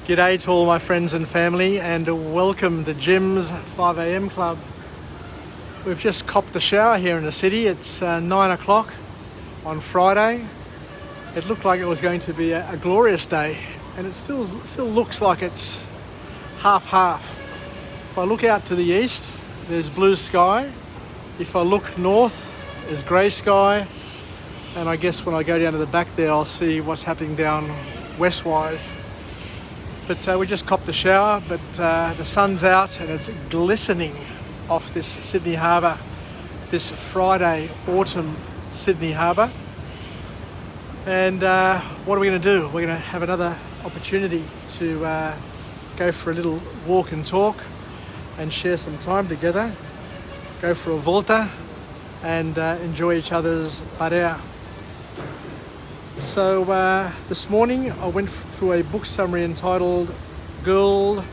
G'day to all my friends and family, and welcome to Jim's 5am Club. We've just copped the shower here in the city. It's 9 o'clock on Friday. It looked like it was going to be a glorious day, and it still looks like it's half-half. If I look out to the east, there's blue sky. If I look north, there's grey sky. And I guess when I go down to the back there, I'll see what's happening down westwise. But we just copped the shower, but the sun's out and it's glistening off this Sydney Harbour, this Friday autumn Sydney Harbour. And what are we going to do? We're going to have another opportunity to go for a little walk and talk and share some time together, go for a volta and enjoy each other's parea. So this morning I went through a book summary entitled Girl,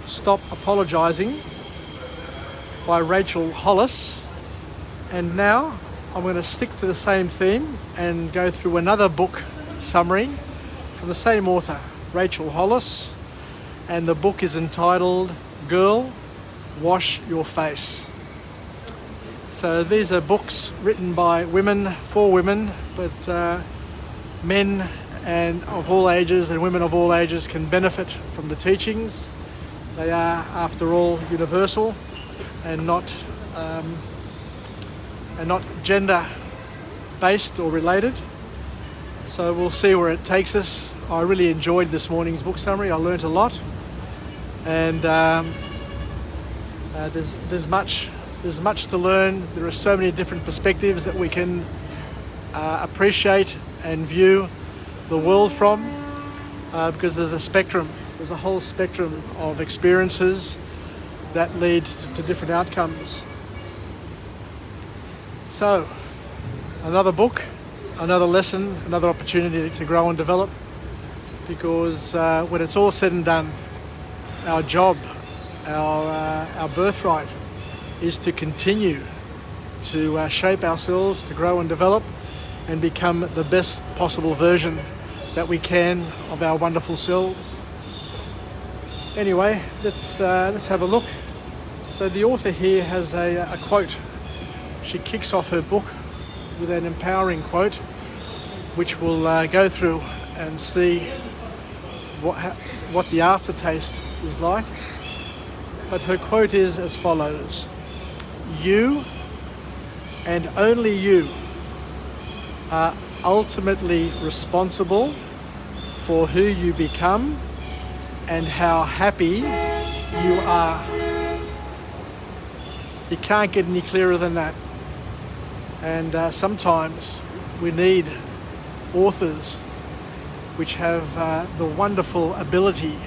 Stop Apologising by Rachel Hollis, and now I'm going to stick to the same theme and go through another book summary from the same author, Rachel Hollis, and the book is entitled Girl, Wash Your Face. So these are books written by women for women, but men and of all ages and women of all ages can benefit from the teachings. They are, after all, universal and not gender-based or related. So we'll see where it takes us. I really enjoyed this morning's book summary. I learnt a lot, and there's much to learn. There are so many different perspectives that we can appreciate and view the world from, because there's a whole spectrum of experiences that lead to different outcomes. So, another book, another lesson, another opportunity to grow and develop, because when it's all said and done, our job, our birthright is to continue to shape ourselves, to grow and develop, and become the best possible version that we can of our wonderful selves. Anyway, let's have a look. So the author here has a quote. She kicks off her book with an empowering quote, which we'll go through and see what the aftertaste is like. But her quote is as follows: "You, and only you, are ultimately responsible for who you become and how happy you are." You can't get any clearer than that. And sometimes we need authors which have the wonderful ability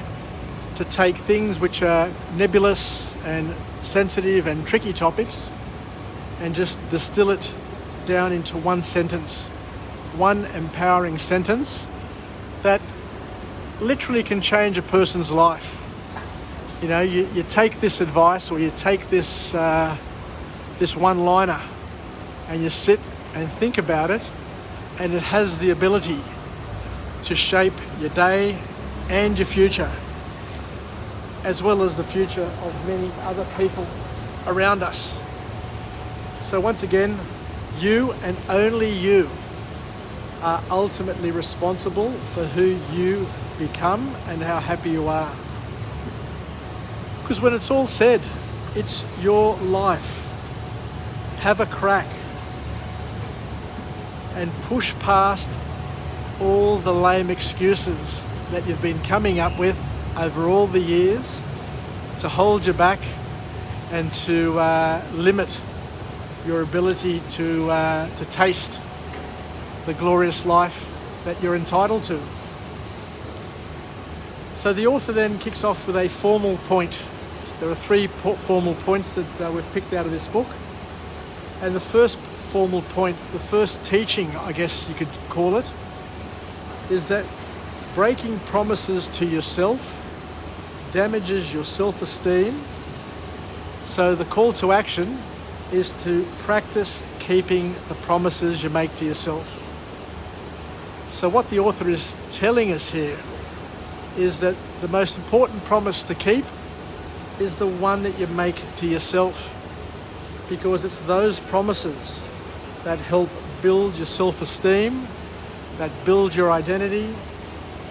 to take things which are nebulous and sensitive and tricky topics and just distill it down into one sentence, one empowering sentence that literally can change a person's life. You know, you take this advice, or you take this one-liner, and you sit and think about it, and it has the ability to shape your day and your future, as well as the future of many other people around us. So once again, you and only you are ultimately responsible for who you become and how happy you are. Because when it's all said, it's your life. Have a crack and push past all the lame excuses that you've been coming up with over all the years to hold you back and to limit your ability to taste the glorious life that you're entitled to. So the author then kicks off with a formal point. There are three formal points that we've picked out of this book. And the first formal point, the first teaching, I guess you could call it, is that breaking promises to yourself damages your self-esteem. So the call to action is to practice keeping the promises you make to yourself. So what the author is telling us here is that the most important promise to keep is the one that you make to yourself, because it's those promises that help build your self-esteem, that build your identity,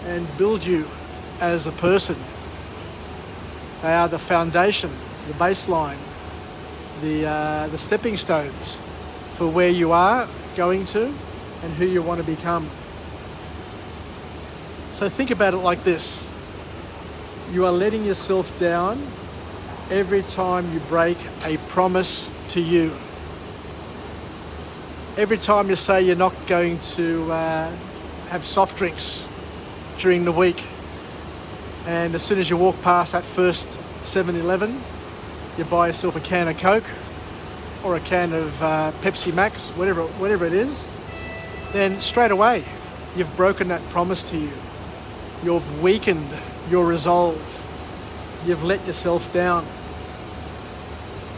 and build you as a person. They are the foundation, the baseline, the stepping stones for where you are going to and who you want to become. So think about it like this. You are letting yourself down every time you break a promise to you. Every time you say you're not going to have soft drinks during the week, and as soon as you walk past that first 7-Eleven, you buy yourself a can of Coke or a can of Pepsi Max, whatever it is, then straight away you've broken that promise to you. You've weakened your resolve. You've let yourself down.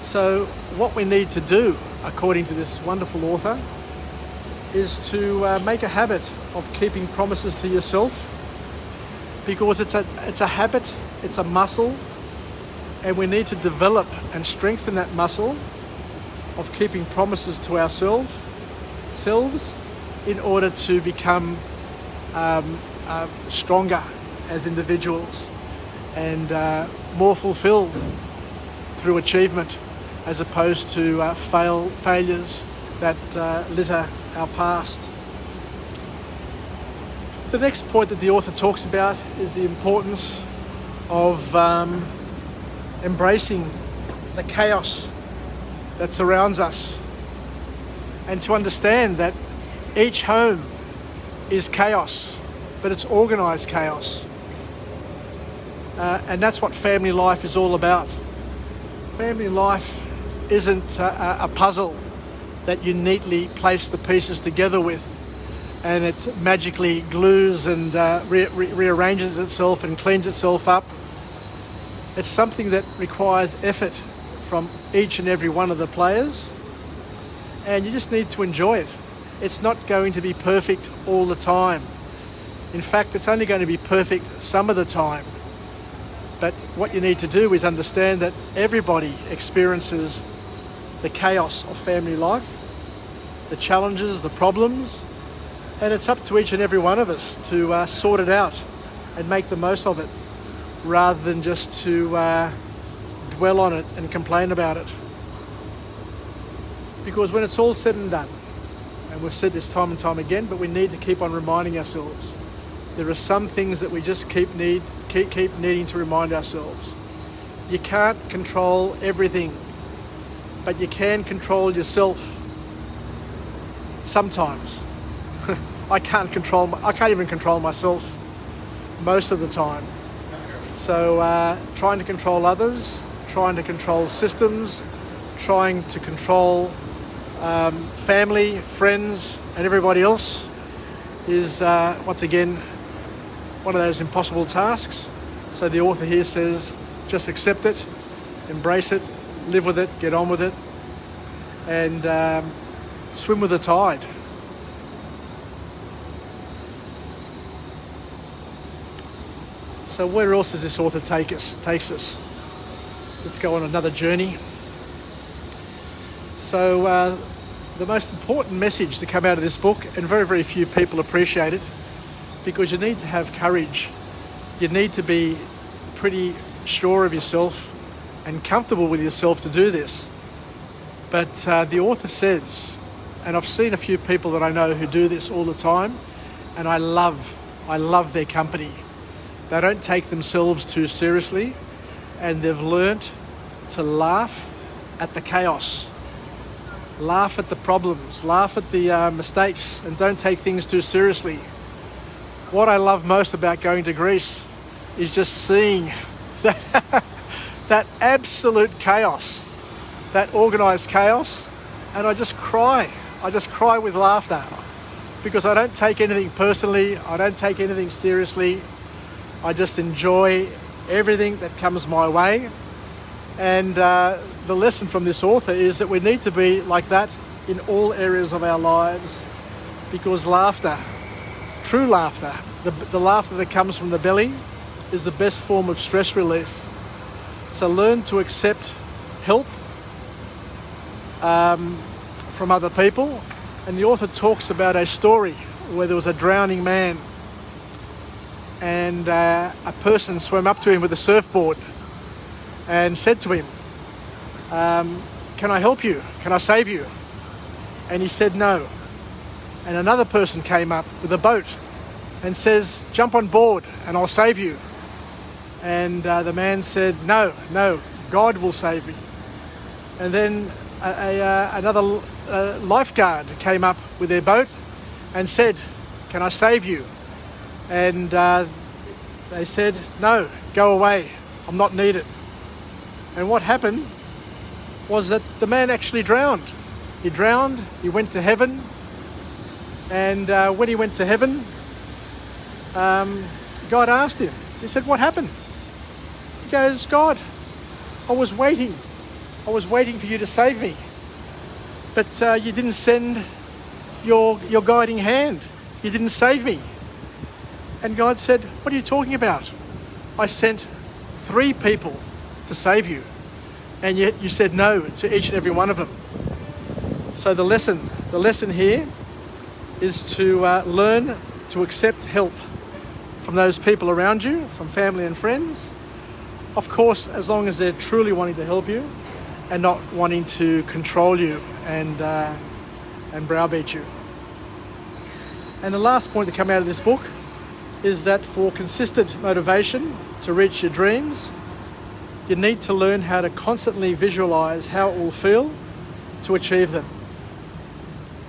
So what we need to do, according to this wonderful author, is to make a habit of keeping promises to yourself, because it's a habit, it's a muscle, and we need to develop and strengthen that muscle of keeping promises to ourselves in order to become stronger as individuals and more fulfilled through achievement, as opposed to failures that litter our past. The next point that the author talks about is the importance of embracing the chaos that surrounds us, and to understand that each home is chaos, but it's organised chaos. And that's what family life is all about. Family life isn't a puzzle that you neatly place the pieces together with, and it magically glues and rearranges itself and cleans itself up. It's something that requires effort from each and every one of the players, and you just need to enjoy it. It's not going to be perfect all the time. In fact, it's only going to be perfect some of the time. But what you need to do is understand that everybody experiences the chaos of family life, the challenges, the problems, and it's up to each and every one of us to sort it out and make the most of it, rather than just to dwell on it and complain about it. Because when it's all said and done, and we've said this time and time again, but we need to keep on reminding ourselves, there are some things that we just keep needing to remind ourselves. You can't control everything, but you can control yourself. Sometimes. I can't even control myself most of the time. So trying to control others, trying to control systems, trying to control family, friends, and everybody else is once again one of those impossible tasks. So the author here says, just accept it, embrace it, live with it, get on with it, and swim with the tide. So where else does this author takes us? Let's go on another journey. So the most important message to come out of this book, and very, very few people appreciate it, because you need to have courage. You need to be pretty sure of yourself and comfortable with yourself to do this. But the author says, and I've seen a few people that I know who do this all the time, and I love their company. They don't take themselves too seriously, and they've learnt to laugh at the chaos, laugh at the problems, laugh at the mistakes, and don't take things too seriously. What I love most about going to Greece is just seeing that absolute chaos, that organised chaos, and I just cry. I just cry with laughter, because I don't take anything personally, I don't take anything seriously. I just enjoy everything that comes my way. And the lesson from this author is that we need to be like that in all areas of our lives, because laughter, true laughter, the laughter that comes from the belly, is the best form of stress relief. So learn to accept help from other people. And the author talks about a story where there was a drowning man, and a person swam up to him with a surfboard and said to him, can I help you? Can I save you? And he said no. And another person came up with a boat and says, jump on board and I'll save you. And the man said, no, God will save me. And then another lifeguard came up with their boat and said, can I save you? And they said, no, go away, I'm not needed. And what happened was that the man actually drowned. He drowned, he went to heaven, and when he went to heaven, God asked him, he said, what happened? He goes, God, I was waiting for you to save me, but you didn't send your guiding hand, you didn't save me. And God said, what are you talking about? I sent 3 people to save you, and yet you said no to each and every one of them. So the lesson here is to learn to accept help from those people around you, from family and friends. Of course, as long as they're truly wanting to help you and not wanting to control you and browbeat you. And the last point to come out of this book is that for consistent motivation to reach your dreams, you need to learn how to constantly visualize how it will feel to achieve them.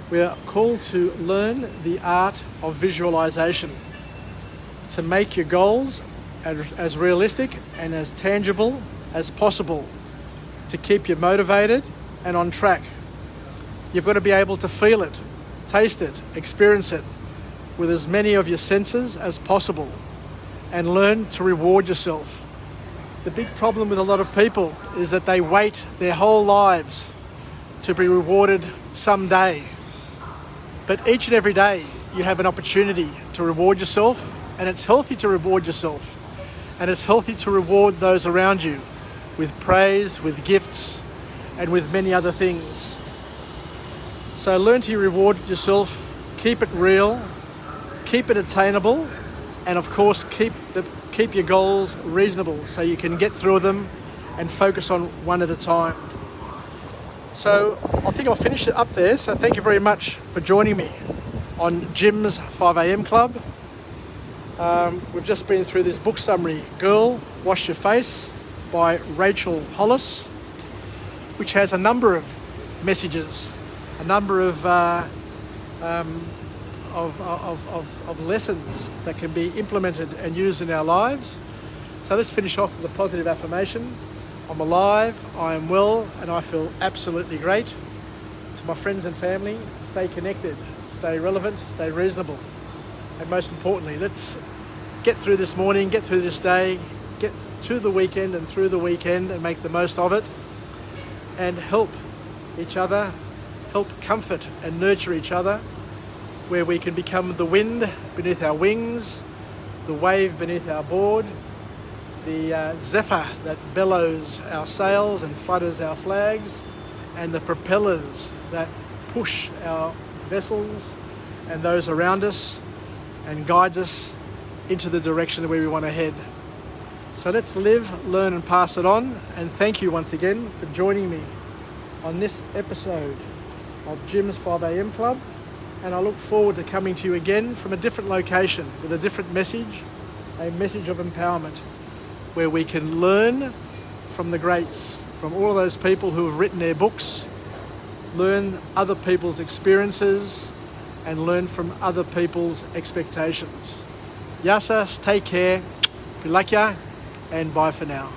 We are called to learn the art of visualization, to make your goals as realistic and as tangible as possible, to keep you motivated and on track. You've got to be able to feel it, taste it, experience it with as many of your senses as possible, and learn to reward yourself. The big problem with a lot of people is that they wait their whole lives to be rewarded someday. But each and every day you have an opportunity to reward yourself, and it's healthy to reward yourself, and it's healthy to reward those around you with praise, with gifts, and with many other things. So learn to reward yourself, keep it real, keep it attainable, and of course keep your goals reasonable so you can get through them and focus on one at a time. So I think I'll finish it up there. So thank you very much for joining me on Jim's 5am Club. We've just been through this book summary, Girl, Wash Your Face by Rachel Hollis, which has a number of messages, a number of lessons that can be implemented and used in our lives. So let's finish off with a positive affirmation. I'm alive, I am well, and I feel absolutely great. To my friends and family, stay connected, stay relevant, stay reasonable. And most importantly, let's get through this morning, get through this day, get to the weekend and through the weekend and make the most of it, and help each other, help comfort and nurture each other, where we can become the wind beneath our wings, the wave beneath our board, the zephyr that bellows our sails and flutters our flags, and the propellers that push our vessels and those around us and guides us into the direction where we want to head. So let's live, learn and pass it on, and thank you once again for joining me on this episode of Jim's 5am Club, and I look forward to coming to you again from a different location with a different message, a message of empowerment, where we can learn from the greats, from all of those people who have written their books, learn other people's experiences, and learn from other people's expectations. Yasas, take care, filakya, and bye for now.